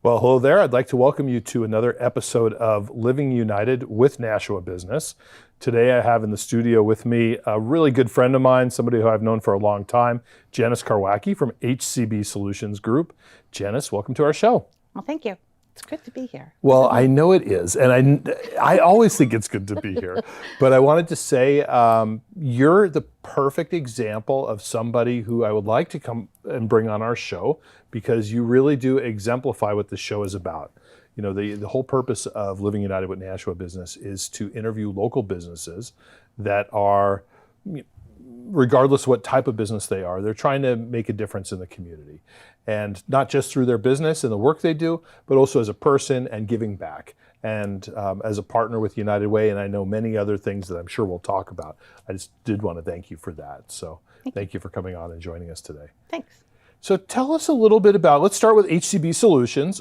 Well, hello there. I'd like to welcome you to another episode of Living United with Nashua Business. Today I have in the studio with me a really good friend of mine, somebody who I've known for a long time, Janice Karwacki from HCB Solutions Group. Janice, welcome to our show. Well, thank you. It's good to be here. Well, I know it is, and I always think it's good to be here. But I wanted to say you're the perfect example of somebody who I would like to come and bring on our show, because you really do exemplify what the show is about. You know, the whole purpose of Living United with Nashua Business is to interview local businesses that are, regardless of what type of business they are, they're trying to make a difference in the community. And not just through their business and the work they do, but also as a person and giving back. And as a partner with United Way, and I know many other things that I'm sure we'll talk about. I just did want to thank you for that. So thank you for coming on and joining us today. Thanks. So tell us a little bit about, let's start with HCB Solutions.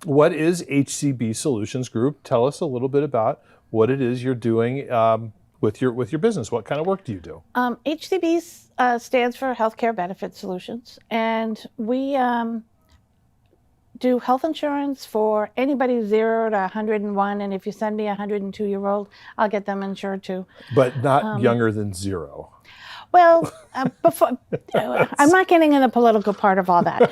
What is HCB Solutions Group? Tell us a little bit about what it is you're doing with your business. What kind of work do you do? HCB stands for Healthcare Benefit Solutions, and we do health insurance for anybody 0 to 101, and if you send me a 102-year-old, I'll get them insured too. But not younger than 0. Well, before I'm not getting in the political part of all that.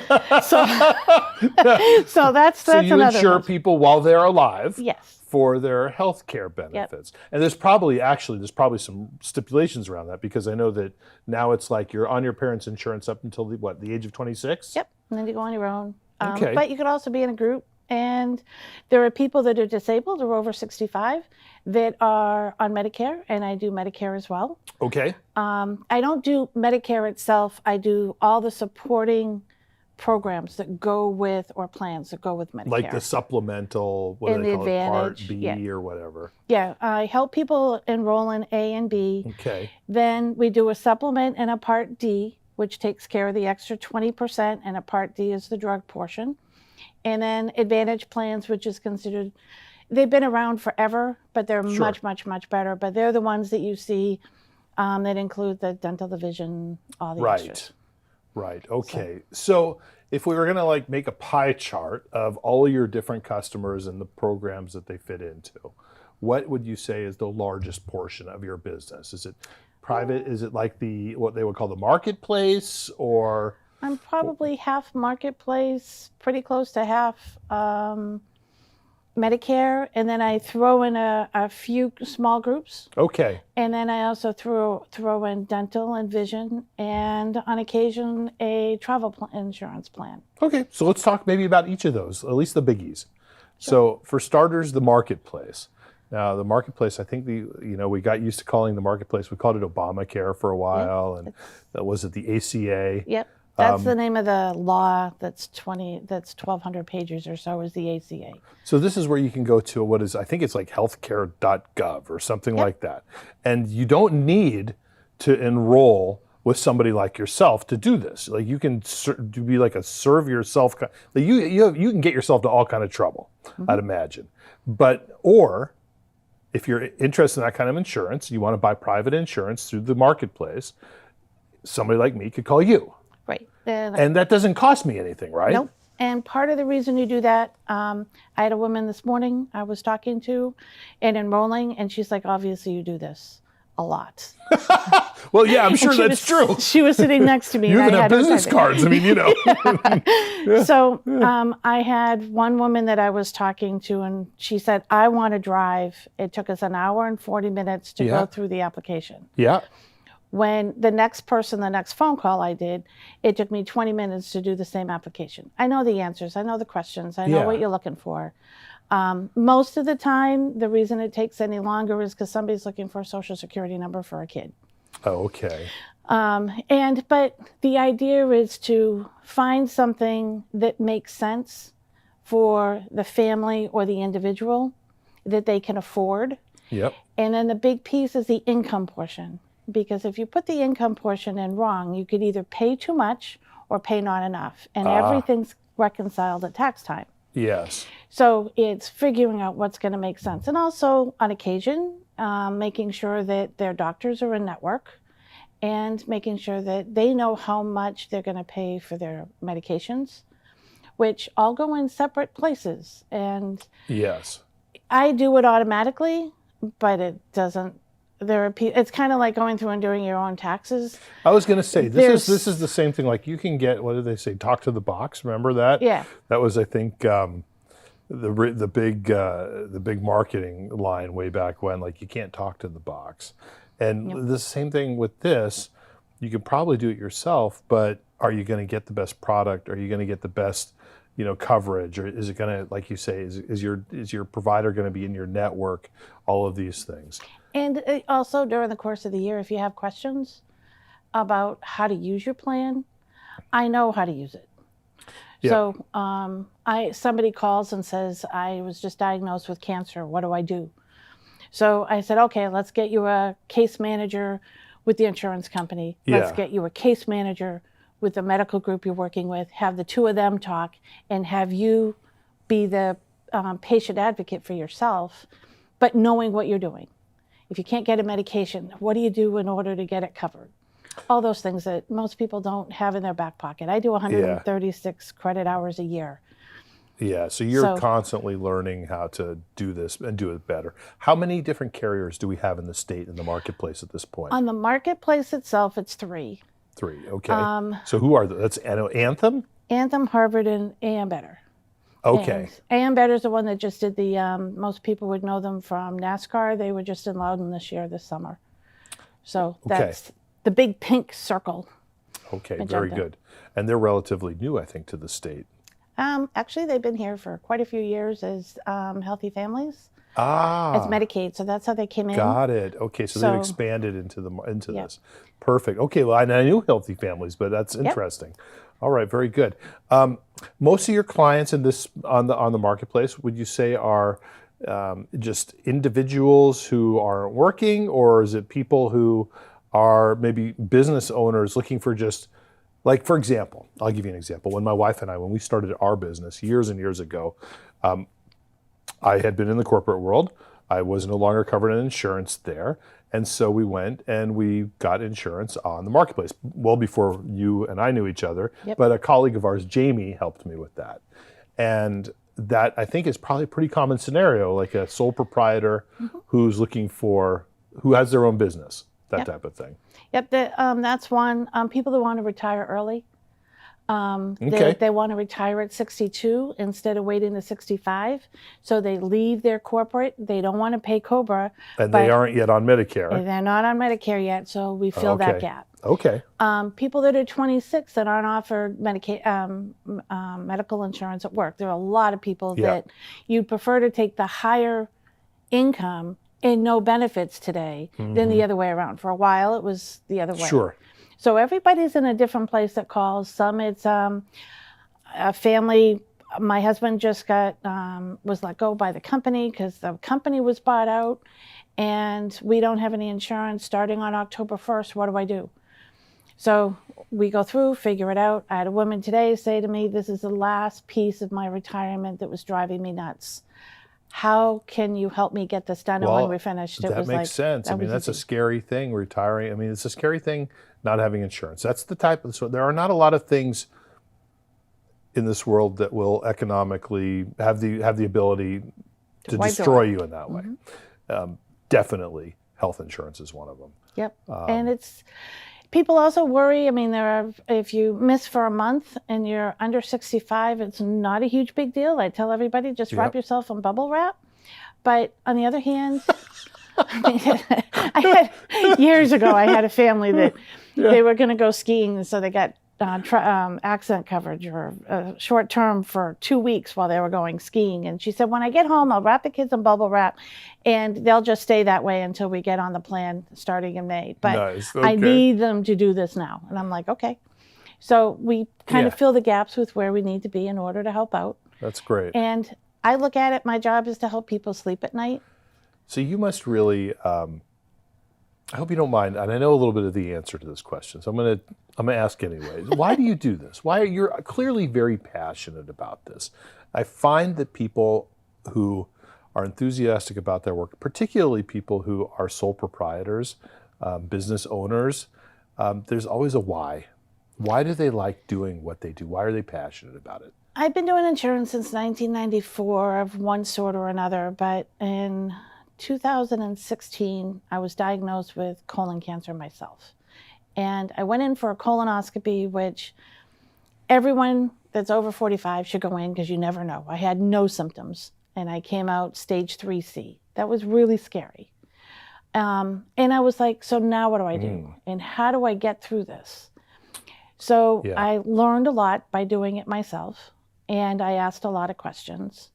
So that's so you another insure one. people while they're alive. Yes. For their health care benefits. Yep. And there's probably some stipulations around that, because I know that now it's like you're on your parents' insurance up until the age of 26? Yep, and then you go on your own. Okay. But you could also be in a group, and there are people that are disabled or over 65 that are on Medicare, and I do Medicare as well. Okay. I don't do Medicare itself. I do all the supporting programs that go with, or plans that go with Medicare. Like the supplemental, what do they call it, Part B or whatever. Yeah, I help people enroll in A and B. Okay. Then we do a supplement and a Part D, which takes care of the extra 20%, and a Part D is the drug portion. And then Advantage plans, which is considered, they've been around forever, but they're much, much, much better. But they're the ones that you see that include the dental, the vision, all the extras. Right. Okay. So if we were going to make a pie chart of all your different customers and the programs that they fit into, what would you say is the largest portion of your business? Is it private? Is it like what they would call the marketplace, or? I'm probably half marketplace, pretty close to half Medicare, and then I throw in a few small groups. Okay. And then I also throw in dental and vision, and on occasion a travel insurance plan. Okay, so let's talk maybe about each of those, at least the biggies. Sure. So for starters, the marketplace. Now the marketplace, I think we got used to calling the marketplace. We called it Obamacare for a while, and that was it the ACA. Yep. That's the name of the law that's 1,200 pages or so, is the ACA. So this is where you can go to I think it's like healthcare.gov or something like that. And you don't need to enroll with somebody like yourself to do this. Like you can be like a serve yourself. You can get yourself to all kind of trouble, I'd imagine. Or if you're interested in that kind of insurance, you want to buy private insurance through the marketplace, somebody like me could call you. Right. And that doesn't cost me anything, right? Nope. And part of the reason you do that, I had a woman this morning I was talking to and enrolling, and she's like, obviously you do this a lot. Well, yeah, I'm sure that's true. She was sitting next to me. You and even have business cards. I mean, Yeah. So I had one woman that I was talking to, and she said, I want to drive. It took us an hour and 40 minutes to go through the application. Yeah. When the next phone call I did, it took me 20 minutes to do the same application. I know the answers. I know the questions. I know what you're looking for. Most of the time, the reason it takes any longer is because somebody's looking for a social security number for a kid. Oh, okay. But the idea is to find something that makes sense for the family or the individual that they can afford. Yep. And then the big piece is the income portion. Because if you put the income portion in wrong, you could either pay too much or pay not enough. And everything's reconciled at tax time. Yes. So it's figuring out what's going to make sense. And also, on occasion, making sure that their doctors are in network, and making sure that they know how much they're going to pay for their medications, which all go in separate places. And Yes. I do it automatically, but it doesn't. It's kind of like going through and doing your own taxes. I was going to say this There's- is the same thing. Like you can get, what did they say? Talk to the box. Remember that? Yeah. That was, I think, the big marketing line way back when. Like you can't talk to the box. And the same thing with this. You could probably do it yourself, but are you going to get the best product? Are you going to get the best, coverage? Or is it going to, like you say, is your provider going to be in your network? All of these things. And also during the course of the year, if you have questions about how to use your plan, I know how to use it. Yeah. So somebody calls and says, I was just diagnosed with cancer. What do I do? So I said, okay, let's get you a case manager with the insurance company. Let's get you a case manager with the medical group you're working with. Have the two of them talk and have you be the patient advocate for yourself, but knowing what you're doing. If you can't get a medication, what do you do in order to get it covered? All those things that most people don't have in their back pocket. I do 136 credit hours a year. Yeah, so you're constantly learning how to do this and do it better. How many different carriers do we have in the state in the marketplace at this point? On the marketplace itself, it's 3. 3, okay. So who are that's Anthem? Anthem, Harvard, and AM Better. Okay. And AM Better is the one that just did the, most people would know them from NASCAR. They were just in Loudon this summer. So that's the big pink circle. Okay, very good. And they're relatively new, I think, to the state. Actually, they've been here for quite a few years as Healthy Families. As Medicaid, so that's how they came in. Got it. Okay, so they've expanded into this. Perfect. Okay, well, I knew Healthy Families, but that's interesting. All right, very good. Most of your clients in this on the marketplace, would you say are just individuals who aren't working, or is it people who are maybe business owners looking for just, like, for example, I'll give you an example. When my wife and I, when we started our business years and years ago, I had been in the corporate world. I was no longer covered in insurance there. And so we went and we got insurance on the marketplace well before you and I knew each other. But a colleague of ours, Jamie, helped me with that. And that, I think, is probably a pretty common scenario, like a sole proprietor who has their own business, that type of thing. Yep, that's one. People that want to retire early. They want to retire at 62 instead of waiting to 65. So they leave their corporate. They don't want to pay COBRA. And they aren't yet on Medicare. They're not on Medicare yet, so we fill that gap. Okay. People that are 26 that aren't offered medical insurance at work. There are a lot of people that you'd prefer to take the higher income and no benefits today than the other way around. For a while, it was the other way. Sure. So everybody's in a different place that calls. Some it's a family. My husband just was let go by the company because the company was bought out, and we don't have any insurance starting on October 1st. What do I do? So we go through, figure it out. I had a woman today say to me, this is the last piece of my retirement that was driving me nuts. How can you help me get this done? And when we finished, it was like... That makes sense. I mean, that's a scary thing, retiring. I mean, it's a scary thing not having insurance. That's the type of... So there are not a lot of things in this world that will economically have the ability to destroy you in that way. Definitely health insurance is one of them. Yep. And it's... People also worry. I mean, if you miss for a month and you're under 65, it's not a huge big deal. I tell everybody, just wrap yourself in bubble wrap. But on the other hand, years ago, I had a family that they were going to go skiing, so they got accident coverage or short term for 2 weeks while they were going skiing. And she said, when I get home, I'll wrap the kids in bubble wrap and they'll just stay that way until we get on the plan starting in May. But I need them to do this now. And I'm like, okay. So we kind of fill the gaps with where we need to be in order to help out. That's great. And I look at it, my job is to help people sleep at night. So you must really, I hope you don't mind, and I know a little bit of the answer to this question, so I'm gonna ask anyways. Why do you do this? Why you're clearly very passionate about this. I find that people who are enthusiastic about their work, particularly people who are sole proprietors, business owners, there's always a why. Why do they like doing what they do? Why are they passionate about it? I've been doing insurance since 1994 of one sort or another, but in 2016, I was diagnosed with colon cancer myself. And I went in for a colonoscopy, which everyone that's over 45 should go in because you never know. I had no symptoms, and I came out stage 3C. That was really scary. And I was like, so now what do I do? And how do I get through this? So Yeah. I learned a lot by doing it myself, and I asked a lot of questions.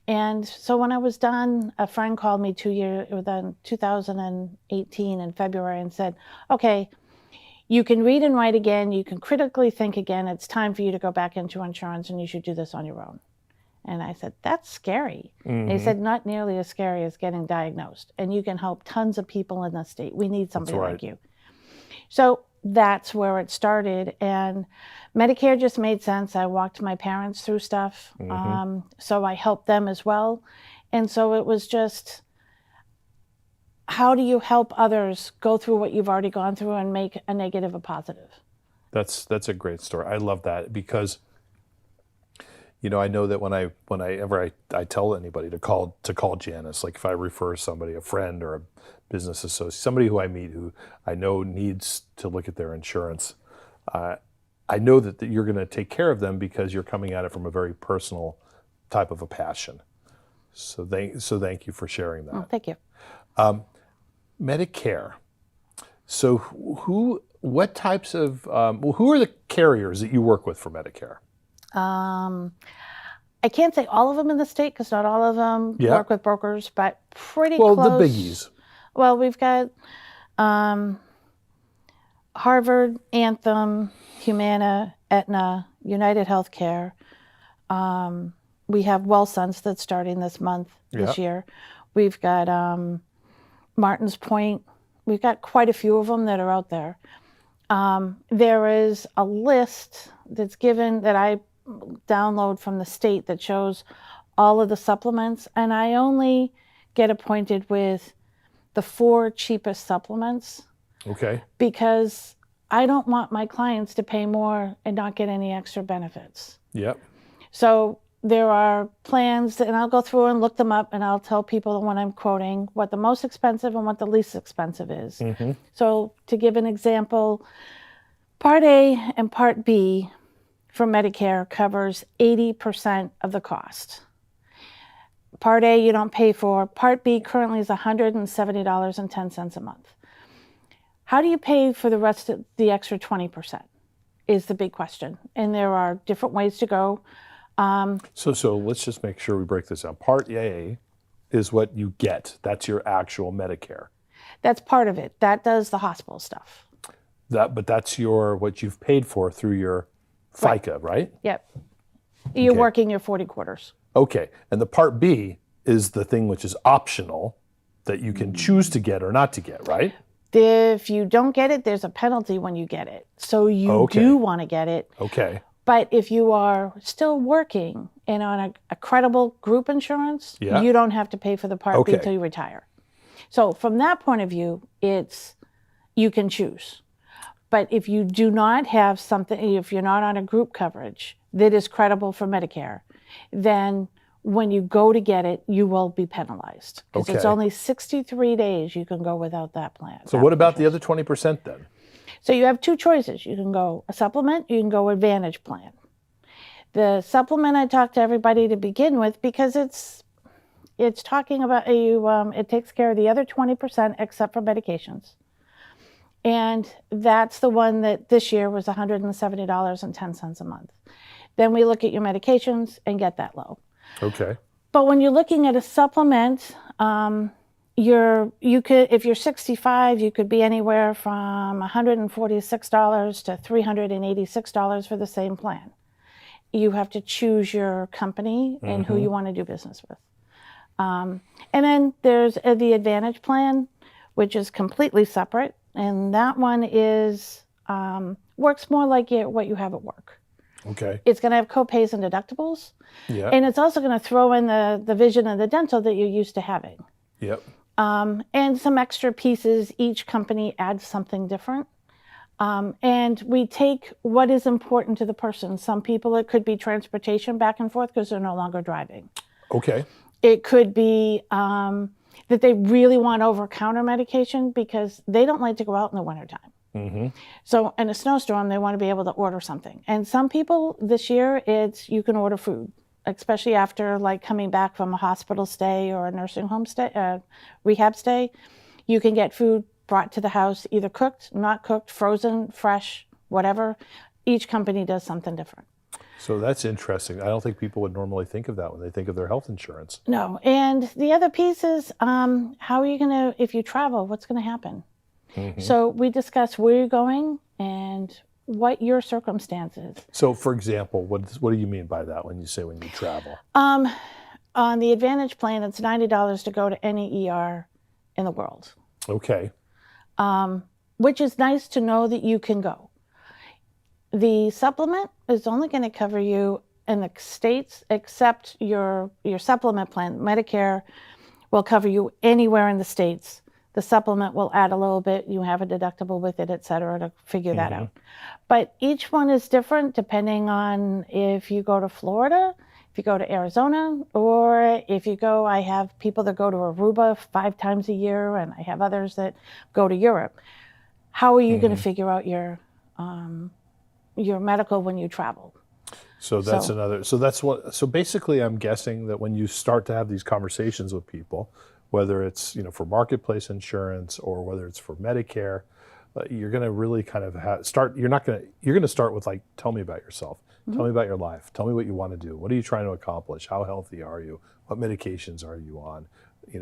And so when I was done, a friend called me 2018 in February and said, okay, you can read and write again, you can critically think again, it's time for you to go back into insurance and you should do this on your own. And I said, that's scary. And he said, not nearly as scary as getting diagnosed. And you can help tons of people in the state. We need somebody like you. So that's where it started. And Medicare just made sense. I walked my parents through stuff. So I helped them as well. And so it was just, how do you help others go through what you've already gone through and make a negative a positive? That's a great story. I love that because, you know, I know that whenever I tell anybody to call Janice, like if I refer somebody, a friend or a business associate, somebody who I meet who I know needs to look at their insurance, I know that you're going to take care of them because you're coming at it from a very personal type of a passion. So thank you for sharing that. Oh, thank you. Medicare. So what types of, who are the carriers that you work with for Medicare? I can't say all of them in the state because not all of them work with brokers, but pretty close. Well, the biggies. Well, we've got Harvard, Anthem, Humana, Aetna, United Healthcare. We have WellSense that's starting this month, this year. We've got Martin's Point. We've got quite a few of them that are out there. There is a list that's given that I download from the state that shows all of the supplements, and I only get appointed with the 4 cheapest supplements. Okay. Because I don't want my clients to pay more and not get any extra benefits. Yep. So there are plans, and I'll go through and look them up, and I'll tell people when I'm quoting what the most expensive and what the least expensive is. So to give an example, Part A and Part B for Medicare covers 80% of the cost. Part A you don't pay for. Part B currently is $170.10 a month. How do you pay for the rest of the extra 20% is the big question. And there are different ways to go. So let's just make sure we break this down. Part A is what you get. That's your actual Medicare. That's part of it. That does the hospital stuff. But that's what you've paid for through your FICA, right? Yep. You're working your 40 quarters. Okay. And the Part B is the thing which is optional that you can choose to get or not to get, right? If you don't get it, there's a penalty when you get it. So you do want to get it. Okay. But if you are still working and on a credible group insurance, you don't have to pay for the Part B until you retire. So from that point of view, you can choose. But if you do not have something, if you're not on a group coverage that is credible for Medicare, then when you go to get it, you will be penalized. Because it's only 63 days you can go without that plan. So what about the other 20% then? So you have 2 choices. You can go a supplement, you can go Advantage plan. The supplement I talk to everybody to begin with because it's talking about it takes care of the other 20% except for medications. And that's the one that this year was $170.10 a month. Then we look at your medications and get that low. Okay. But when you're looking at a supplement, you could, if you're 65, you could be anywhere from $146 to $386 for the same plan. You have to choose your company and who you want to do business with. And then there's the Advantage plan, which is completely separate. And that one is works more like what you have at work. Okay. It's going to have co-pays and deductibles. Yeah. And it's also going to throw in the vision and the dental that you're used to having. Yep. And some extra pieces. Each company adds something different. And we take what is important to the person. Some people, it could be transportation back and forth because they're no longer driving. Okay. It could be that they really want over-counter medication because they don't like to go out in the wintertime. Mm-hmm. So in a snowstorm, they want to be able to order something. And some people this year, it's you can order food, especially after like coming back from a hospital stay or a nursing home stay, rehab stay. You can get food brought to the house, either cooked, not cooked, frozen, fresh, whatever. Each company does something different. So that's interesting. I don't think people would normally think of that when they think of their health insurance. No. And the other piece is how are you going to, if you travel, what's going to happen? Mm-hmm. So we discuss where you're going and what your circumstances. So, for example, what do you mean by that when you say when you travel? On the Advantage plan, it's $90 to go to any ER in the world. Okay. Which is nice to know that you can go. The supplement is only going to cover you in the states, except your supplement plan. Medicare will cover you anywhere in the states. The supplement will add a little bit. You have a deductible with it, et cetera, to figure that out. But each one is different depending on if you go to Florida, if you go to Arizona, or if you go, I have people that go to Aruba 5 times a year, and I have others that go to Europe. How are you going to figure out your medical when you travel? So that's another. So that's what. So basically, I'm guessing that when you start to have these conversations with people, whether it's for marketplace insurance or whether it's for Medicare, you're going to really kind of start. You're going to start with like, tell me about yourself. Tell me about your life. Tell me what you want to do. What are you trying to accomplish? How healthy are you? What medications are you on?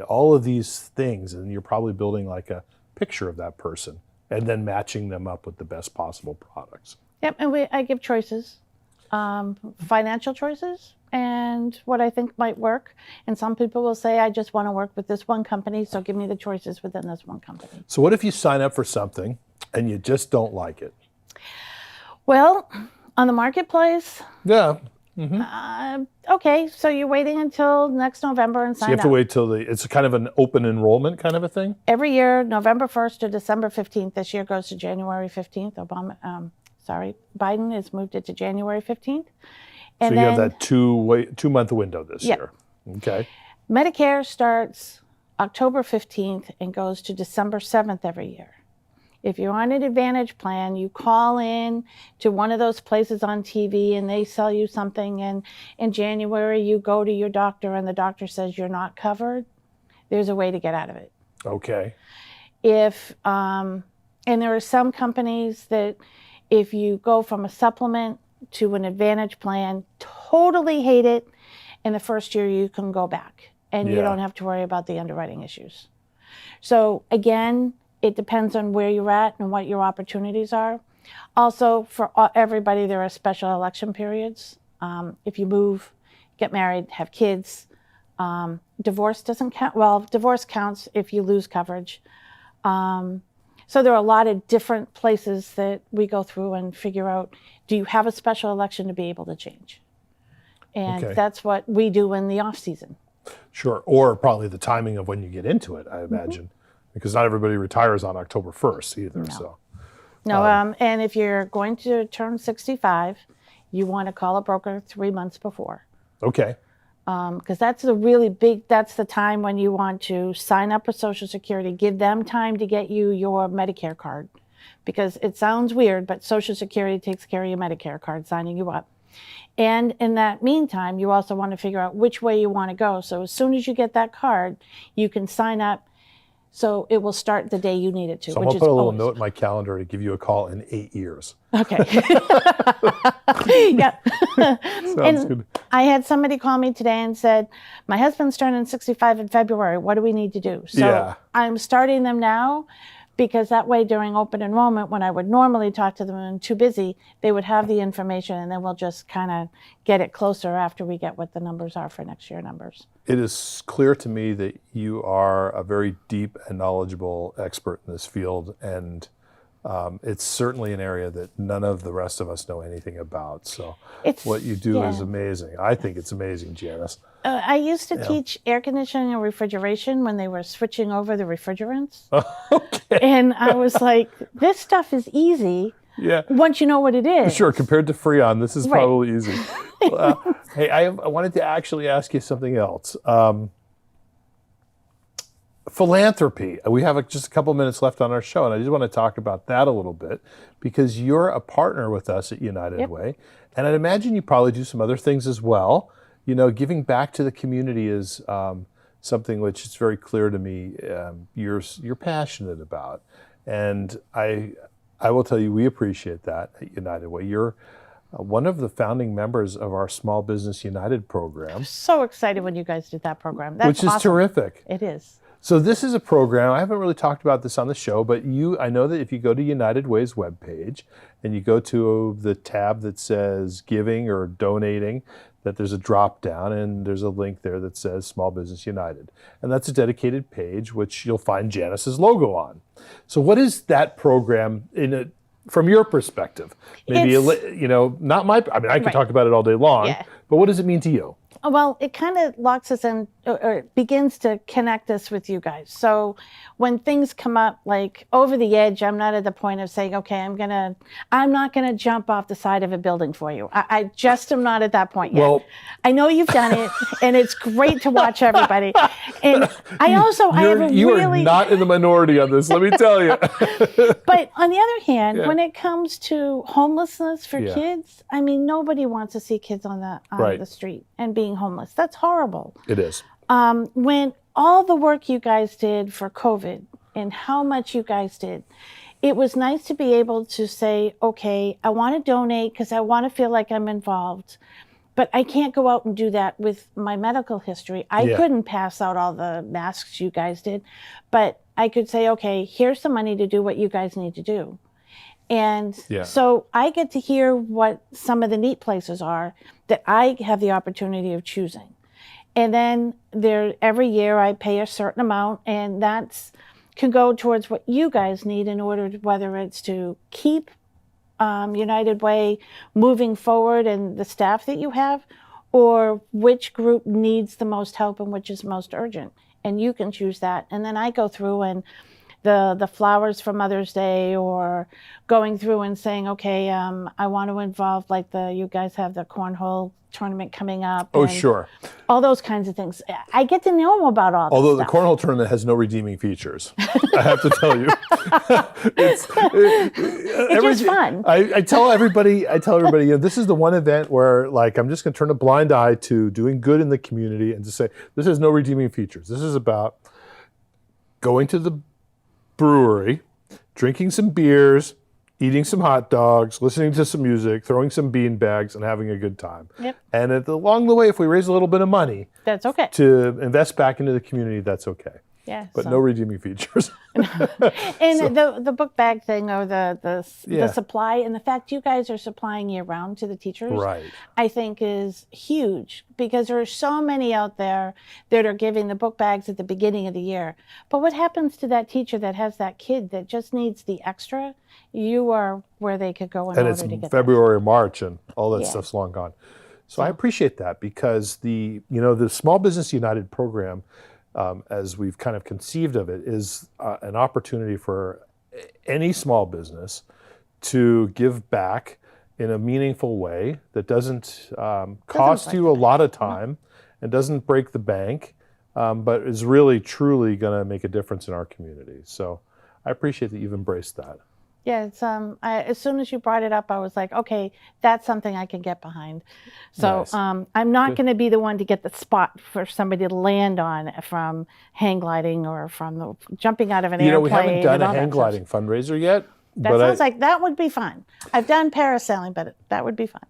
All of these things, and you're probably building like a picture of that person, and then matching them up with the best possible products. Yep, and I give choices, financial choices, and what I think might work. And some people will say, I just want to work with this one company, so give me the choices within this one company. So what if you sign up for something and you just don't like it? Well, on the marketplace, Yeah. okay, so you're waiting until next November and sign up. So you have to wait till it's kind of an open enrollment kind of a thing? Every year, November 1st to December 15th. This year goes to January 15th. Biden has moved it to January 15th. And so you have that 2-month window this year. Okay. Medicare starts October 15th and goes to December 7th every year. If you're on an Advantage plan, you call in to one of those places on TV and they sell you something, and in January you go to your doctor and the doctor says you're not covered, there's a way to get out of it. Okay. And there are some companies that if you go from a supplement to an Advantage plan, totally hate it, in the first year you can go back and you don't have to worry about the underwriting issues. So again, it depends on where you're at and what your opportunities are. Also, for everybody, there are special election periods. If you move, get married, have kids, divorce doesn't count. Well, divorce counts if you lose coverage. So there are a lot of different places that we go through and figure out, do you have a special election to be able to change? And that's what we do in the off season. Sure, or probably the timing of when you get into it, I imagine. Because not everybody retires on October 1st either. No. So. And if you're going to turn 65, you want to call a broker 3 months before. Okay. Because that's the time when you want to sign up for Social Security, give them time to get you your Medicare card. Because it sounds weird, but Social Security takes care of your Medicare card, signing you up. And in that meantime, you also want to figure out which way you want to go. So as soon as you get that card, you can sign up. So it will start the day you need it to. So I'm going to put a little note in my calendar to give you a call in 8 years. Okay. Yeah. Sounds good. I had somebody call me today and said, my husband's turning 65 in February. What do we need to do? So I'm starting them now, because that way during open enrollment, when I would normally talk to them and too busy, they would have the information, and then we'll just kind of get it closer after we get what the numbers are for next year numbers. It is clear to me that you are a very deep and knowledgeable expert in this field, and it's certainly an area that none of the rest of us know anything about. So It's what you do is yeah. amazing. I think it's amazing, Janice. I used to teach air conditioning and refrigeration when they were switching over the refrigerants. Okay. And I was like, this stuff is easy Yeah. once you know what it is. Sure. Compared to Freon, this is Right. probably easy. Hey, I wanted to actually ask you something else. Philanthropy. We have just a couple minutes left on our show, and I just want to talk about that a little bit because you're a partner with us at United Yep. Way, and I'd imagine you probably do some other things as well. You know, giving back to the community is something which is very clear to me. You're passionate about, and I will tell you we appreciate that at United Way. You're one of the founding members of our Small Business United program, So excited when you guys did that program. That's which is awesome. terrific. It is. So this is a program, I haven't really talked about this on the show, but I know that if you go to United Way's webpage and you go to the tab that says giving or donating, that there's a drop down and there's a link there that says Small Business United. And that's a dedicated page which you'll find Janice's logo on. So what is that program from your perspective? Maybe, not my, I mean, I could Right. talk about it all day long, Yeah. but what does it mean to you? Well, it kind of locks us in, or begins to connect us with you guys. So when things come up like over the edge, I'm not at the point of saying, okay, I'm not gonna jump off the side of a building for you. I just am not at that point yet. Well, I know you've done it, and it's great to watch everybody. And I have a you really are not in the minority on this, let me tell you. But on the other hand, Yeah. when it comes to homelessness for Yeah. kids, I mean, nobody wants to see kids on Right. the street and being homeless. That's horrible. It is. When all the work you guys did for COVID and how much you guys did, it was nice to be able to say, okay, I want to donate because I want to feel like I'm involved, but I can't go out and do that with my medical history. I Yeah. couldn't pass out all the masks you guys did, but I could say, okay, here's some money to do what you guys need to do. And Yeah. so I get to hear what some of the neat places are that I have the opportunity of choosing. And then every year I pay a certain amount, and that's can go towards what you guys need in order to, whether it's to keep United Way moving forward and the staff that you have, or which group needs the most help and which is most urgent. And you can choose that. And then I go through and the flowers for Mother's Day, or going through and saying, okay, I want to involve, like you guys have the cornhole tournament coming up. Oh, and sure. all those kinds of things. I get to know about all Although this the stuff. cornhole tournament has no redeeming features, I have to tell you. It's just fun. I tell everybody, this is the one event where, like, I'm just going to turn a blind eye to doing good in the community and to say, this has no redeeming features. This is about going to the brewery, drinking some beers, eating some hot dogs, listening to some music, throwing some bean bags, and having a good time. Yep. And along the way, if we raise a little bit of money That's okay. to invest back into the community, that's okay. Yeah. But so. no redeeming features. And the book bag thing, or the Yeah. supply, and the fact you guys are supplying year round to the teachers, Right. I think is huge, because there are so many out there that are giving the book bags at the beginning of the year. But what happens to that teacher that has that kid that just needs the extra? You are where they could go in And order it's to get February, March, and all that Yeah. stuff's long gone. So I appreciate that, because the Small Business United program, as we've kind of conceived of it, is an opportunity for any small business to give back in a meaningful way that doesn't cost break you the a bank. lot of time and doesn't break the bank, but is really, truly going to make a difference in our community. So I appreciate that you've embraced that. Yeah, it's as soon as you brought it up, I was like, okay, that's something I can get behind. So Nice. I'm not going to be the one to get the spot for somebody to land on from hang gliding or from jumping out of an airplane. We haven't done and a all that hang stuff. gliding fundraiser yet. That but sounds like that would be fun. I've done parasailing, but that would be fun.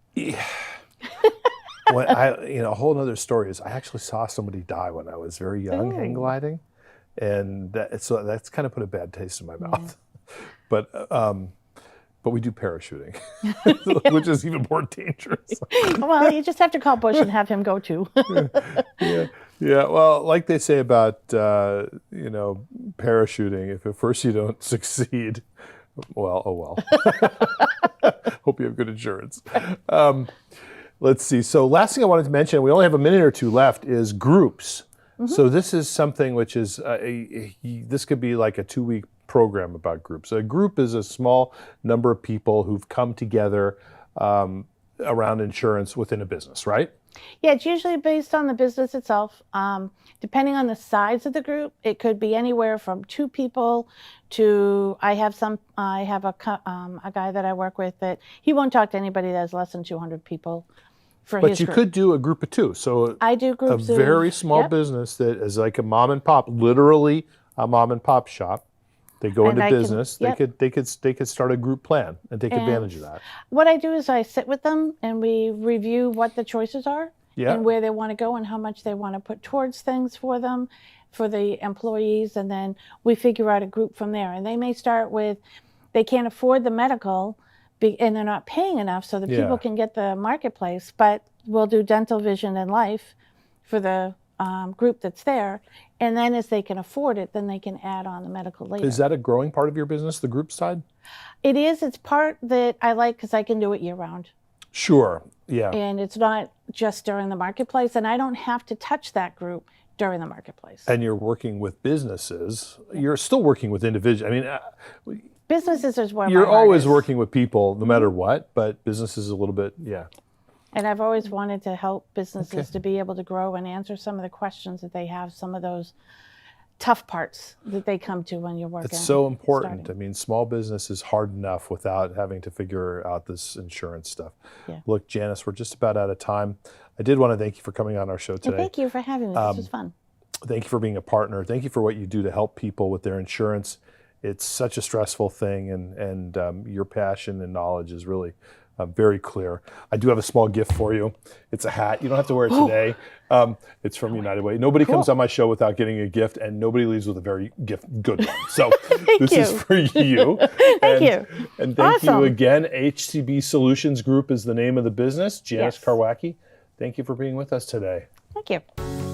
a whole other story is I actually saw somebody die when I was very young hang Ooh. gliding, and that's kind of put a bad taste in my mouth. But we do parachuting, which is even more dangerous. Well, you just have to call Bush and have him go too. Yeah. Well, like they say about parachuting, if at first you don't succeed, Well, oh well. Hope you have good insurance. Let's see. So last thing I wanted to mention, we only have a minute or two left, is groups. So this is something which is, this could be like a 2-week program about groups. A group is a small number of people who've come together around insurance within a business, right? Yeah, it's usually based on the business itself. Depending on the size of the group, it could be anywhere from 2 people to, I have a guy that I work with that he won't talk to anybody that has less than 200 people for But his you group. could do a group of 2. So I do a groups of, very small yep. business that is like a mom and pop, literally a mom and pop shop. They go And into I can- business. yep. They could start a group plan and take advantage of that. What I do is I sit with them and we review what the choices are Yeah. and where they want to go and how much they want to put towards things for them, for the employees, and then we figure out a group from there. And they may start with, they can't afford the medical and they're not paying enough so that Yeah. people can get the marketplace, but we'll do dental, vision, and life for the group that's there. And then as they can afford it, then they can add on the medical later. Is that a growing part of your business, the group side? It is. It's part that I like because I can do it year round. Sure. Yeah. And it's not just during the marketplace, and I don't have to touch that group during the marketplace. And you're working with businesses. You're still working with individuals. I mean, Businesses is where you're my heart always is. working with people no matter what, but business is a little bit, yeah. And I've always wanted to help businesses to be able to grow and answer some of the questions that they have, some of those tough parts that they come to when you're working. It's so important. starting. I mean, small business is hard enough without having to figure out this insurance stuff. Yeah. Look, Janice, we're just about out of time. I did want to thank you for coming on our show And today. thank you for having me. This was fun. Thank you for being a partner. Thank you for what you do to help people with their insurance. It's such a stressful thing, and your passion and knowledge is really very clear. I do have a small gift for you. It's a hat. You don't have to wear it today. It's from United Way. Nobody comes on my show without getting a gift, and nobody leaves with a very good one. So this is for you. Thank you. And thank you Awesome. again. HCB Solutions Group is the name of the business. Janice Yes. Karwacki, thank you for being with us today. Thank you.